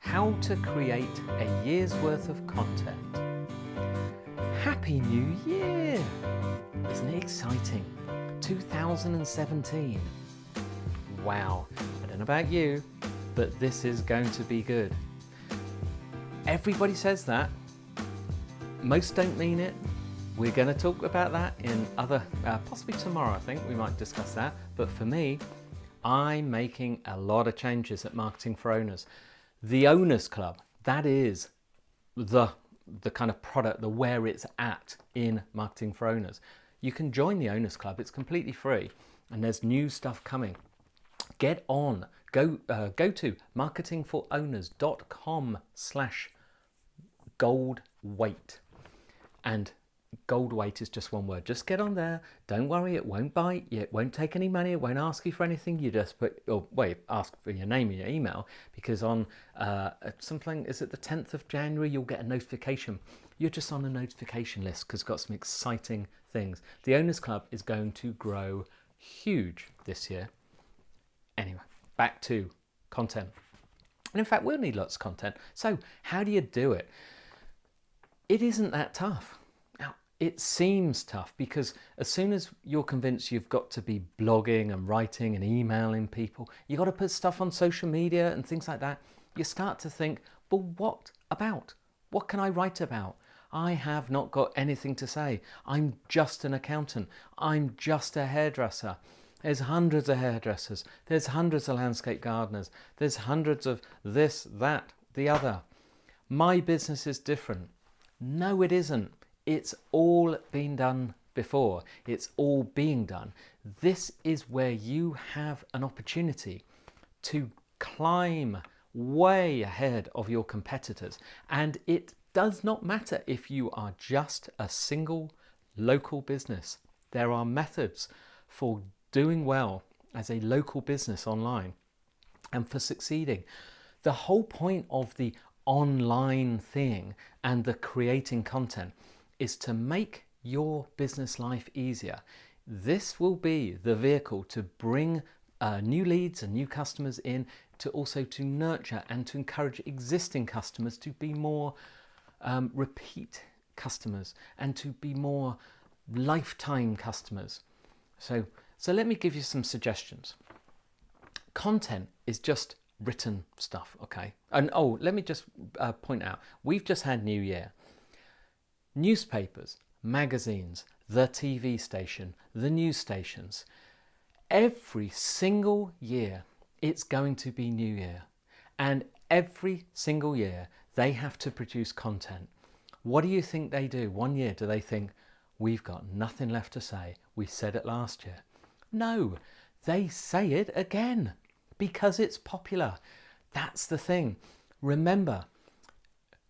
How to create a year's worth of content. Happy New Year! Isn't it exciting? 2017. Wow, I don't know about you, but this is going to be good. Everybody says that. Most don't mean it. We're going to talk about that in possibly tomorrow, I think we might discuss that. But for me, I'm making a lot of changes at Marketing for Owners. The Owners Club, that is the kind of product, the where it's at in Marketing for Owners. You can join the Owners Club, it's completely free, and there's new stuff coming. Get on, go to marketingforowners.com/goldweight, and gold weight is just one word. Just get on there. Don't worry, it won't bite. It won't take any money. It won't ask you for anything. You just ask for your name and your email, because on something, is it the 10th of January, you'll get a notification. You're just on a notification list because it's got some exciting things. The Owners Club is going to grow huge this year. Anyway, back to content. And in fact, we'll need lots of content. So how do you do it? It isn't that tough. It seems tough because as soon as you're convinced you've got to be blogging and writing and emailing people, you've got to put stuff on social media and things like that, you start to think, well, what about? What can I write about? I have not got anything to say. I'm just an accountant. I'm just a hairdresser. There's hundreds of hairdressers. There's hundreds of landscape gardeners. There's hundreds of this, that, the other. My business is different. No, it isn't. It's all been done before. It's all being done. This is where you have an opportunity to climb way ahead of your competitors. And it does not matter if you are just a single local business. There are methods for doing well as a local business online and for succeeding. The whole point of the online thing and the creating content is to make your business life easier. This will be the vehicle to bring new leads and new customers in, to also to nurture and to encourage existing customers to be more repeat customers and to be more lifetime customers. So let me give you some suggestions. Content is just written stuff, okay? And let me just point out, we've just had New Year. Newspapers, magazines, the TV station, the news stations. Every single year it's going to be New Year. And every single year they have to produce content. What do you think they do? One year do they think, we've got nothing left to say. We said it last year. No, they say it again because it's popular. That's the thing. Remember,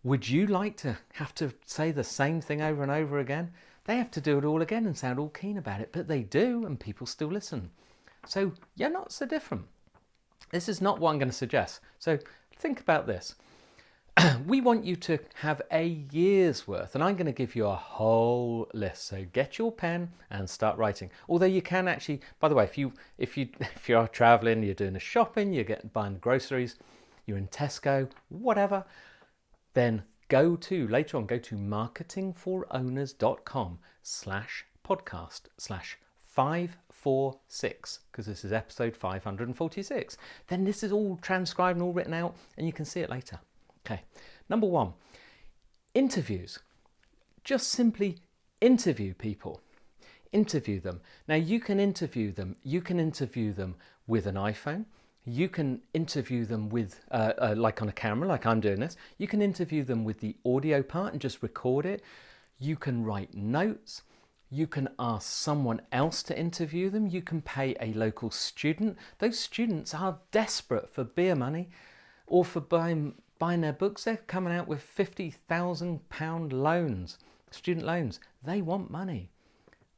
would you like to have to say the same thing over and over again? They have to do it all again and sound all keen about it, but they do, and people still listen. So you're not so different. This is not what I'm going to suggest. So think about this. We want you to have a year's worth, and I'm going to give you a whole list. So get your pen and start writing. Although you can actually, by the way, if you are traveling, you're doing a shopping, you're buying groceries, you're in Tesco, whatever, then go to marketingforowners.com/podcast/546, because this is episode 546. Then this is all transcribed and all written out, and you can see it later. Okay, number one, interviews. Just simply interview people. Interview them. Now you can interview them with an iPhone. You can interview them with, like on a camera, like I'm doing this. You can interview them with the audio part and just record it. You can write notes. You can ask someone else to interview them. You can pay a local student. Those students are desperate for beer money or for buying their books. They're coming out with £50,000 loans, student loans. They want money.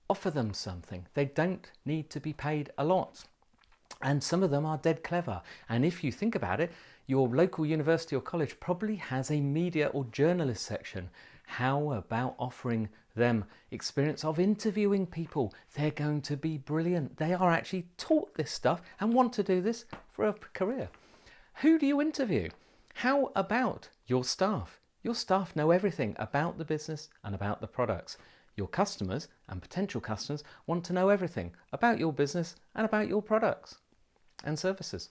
Offer them something. They don't need to be paid a lot. And some of them are dead clever. And if you think about it, your local university or college probably has a media or journalist section. How about offering them experience of interviewing people? They're going to be brilliant. They are actually taught this stuff and want to do this for a career. Who do you interview? How about your staff? Your staff know everything about the business and about the products. Your customers and potential customers want to know everything about your business and about your products and services.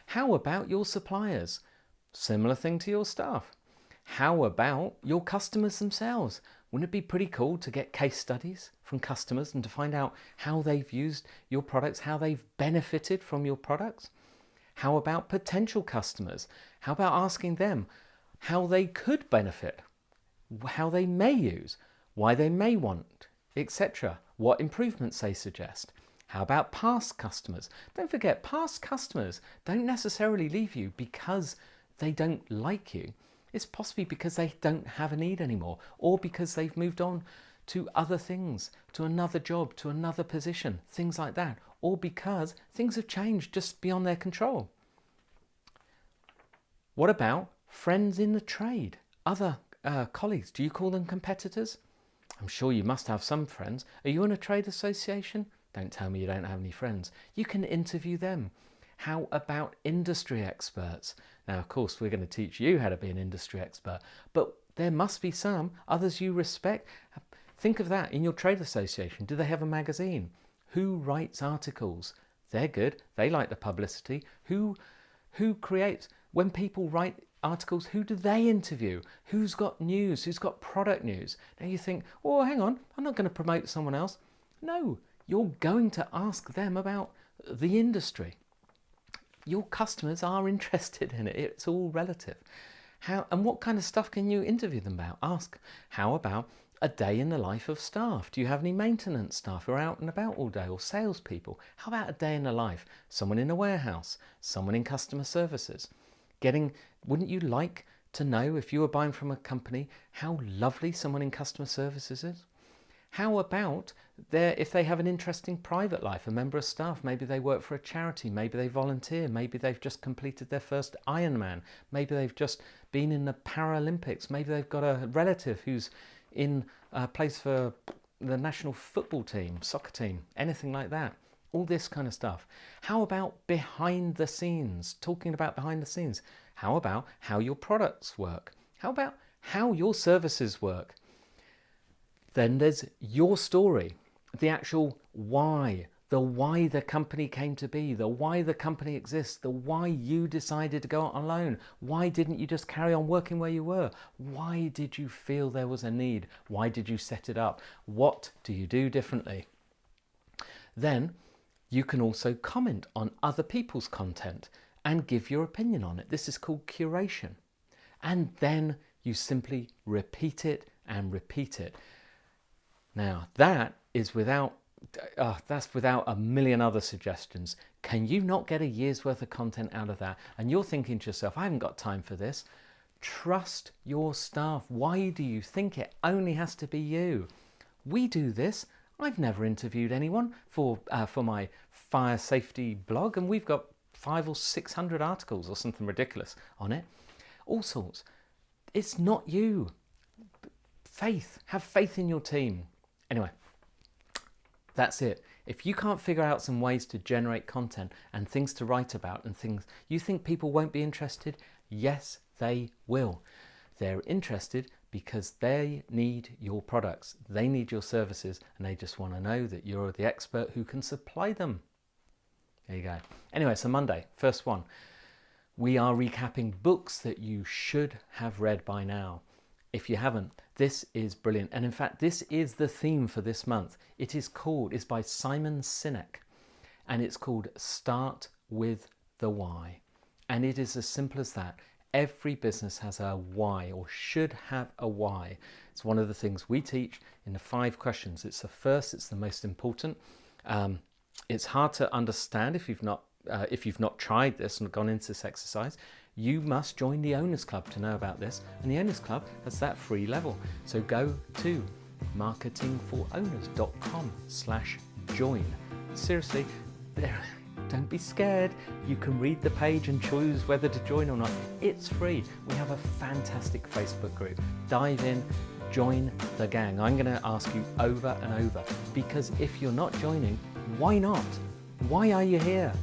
How about your suppliers? Similar thing to your staff. How about your customers themselves? Wouldn't it be pretty cool to get case studies from customers and to find out how they've used your products, how they've benefited from your products? How about potential customers? How about asking them how they could benefit, how they may use, why they may want, etc. What improvements they suggest. How about past customers? Don't forget, past customers don't necessarily leave you because they don't like you. It's possibly because they don't have a need anymore, or because they've moved on to other things, to another job, to another position, things like that, or because things have changed just beyond their control. What about friends in the trade, other colleagues? Do you call them competitors? I'm sure you must have some friends. Are you in a trade association? Don't tell me you don't have any friends. You can interview them. How about industry experts? Now, of course, we're going to teach you how to be an industry expert, but there must be some others you respect. Think of that in your trade association. Do they have a magazine? Who writes articles? They're good. They like the publicity. Who creates, when people write articles, who do they interview? Who's got news? Who's got product news? Now you think, oh, hang on, I'm not going to promote someone else. No, you're going to ask them about the industry. Your customers are interested in it. It's all relative. How and what kind of stuff can you interview them about? Ask, how about a day in the life of staff? Do you have any maintenance staff who are out and about all day, or salespeople? How about a day in the life? Someone in a warehouse, someone in customer services. Wouldn't you like to know, if you were buying from a company, how lovely someone in customer services is? How about if they have an interesting private life, a member of staff, maybe they work for a charity, maybe they volunteer, maybe they've just completed their first Ironman, maybe they've just been in the Paralympics, maybe they've got a relative who's in a place for the national football team, soccer team, anything like that. All this kind of stuff. How about behind the scenes? Talking about behind the scenes. How about how your products work? How about how your services work? Then there's your story, the actual why, the why the company came to be, the why the company exists, the why you decided to go out on loan. Why didn't you just carry on working where you were? Why did you feel there was a need? Why did you set it up? What do you do differently? Then you can also comment on other people's content and give your opinion on it. This is called curation. And then you simply repeat it and repeat it. Now that is that's without a million other suggestions. Can you not get a year's worth of content out of that? And you're thinking to yourself, I haven't got time for this. Trust your staff. Why do you think it only has to be you? We do this. I've never interviewed anyone for my fire safety blog, and we've got 500 or 600 articles or something ridiculous on it. All sorts. It's not you. Have faith in your team. Anyway, that's it. If you can't figure out some ways to generate content and things to write about and things you think people won't be interested, yes, they will. They're interested because they need your products, they need your services, and they just want to know that you're the expert who can supply them. There you go. Anyway, so Monday, first one. We are recapping books that you should have read by now. If you haven't, this is brilliant. And in fact, this is the theme for this month. It's by Simon Sinek, and it's called Start with the Why. And it is as simple as that. Every business has a why, or should have a why. It's one of the things we teach in the 5 questions. It's the first, it's the most important. It's hard to understand if you've not tried this and gone into this exercise. You must join the Owners Club to know about this, and the Owners Club has that free level. So go to marketingforowners.com/join. Seriously, don't be scared. You can read the page and choose whether to join or not. It's free. We have a fantastic Facebook group. Dive in, join the gang. I'm going to ask you over and over, because if you're not joining, why not? Why are you here?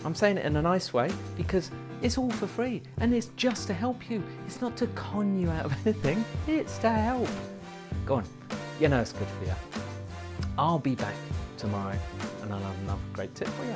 I'm saying it in a nice way, because It's all for free, and it's just to help you. It's not to con you out of anything, it's to help. Go on, you know it's good for you. I'll be back tomorrow and I'll have another great tip for you.